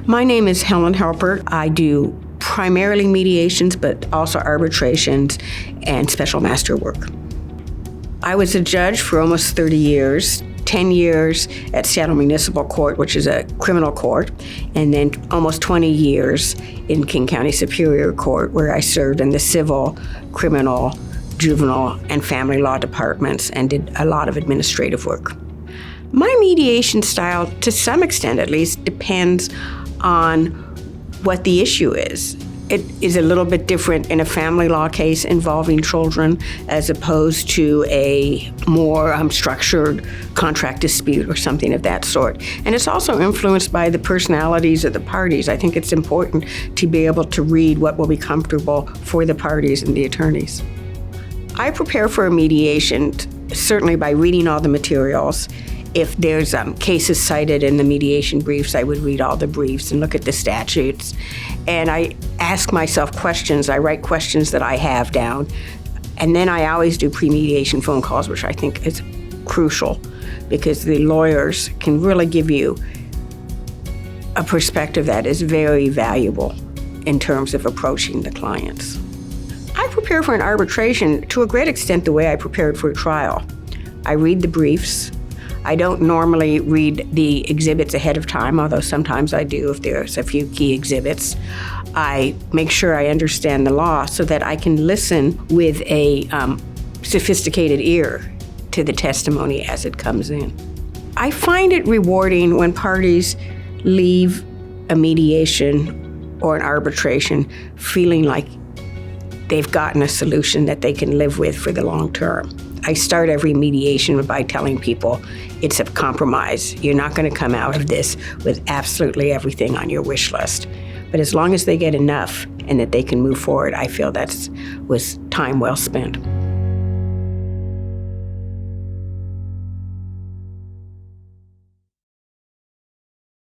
My name is Helen Halpert. I do primarily mediations, but also arbitrations and special master work. I was a judge for almost 30 years, 10 years at Seattle Municipal Court, which is a criminal court, and then almost 20 years in King County Superior Court, where I served in the civil, criminal, juvenile, and family law departments and did a lot of administrative work. My mediation style, to some extent at least, depends on what the issue is. It is a little bit different in a family law case involving children as opposed to a more structured contract dispute or something of that sort. And it's also influenced by the personalities of the parties. I think it's important to be able to read what will be comfortable for the parties and the attorneys. I prepare for a mediation certainly by reading all the materials. If there's cases cited in the mediation briefs, I would read all the briefs and look at the statutes. And I ask myself questions. I write questions that I have down. And then I always do pre-mediation phone calls, which I think is crucial because the lawyers can really give you a perspective that is very valuable in terms of approaching the clients. I prepare for an arbitration to a great extent the way I prepared for a trial. I read the briefs. I don't normally read the exhibits ahead of time, although sometimes I do if there's a few key exhibits. I make sure I understand the law so that I can listen with a sophisticated ear to the testimony as it comes in. I find it rewarding when parties leave a mediation or an arbitration feeling like they've gotten a solution that they can live with for the long term. I start every mediation by telling people it's a compromise. You're not going to come out of this with absolutely everything on your wish list. But as long as they get enough and that they can move forward, I feel that was time well spent.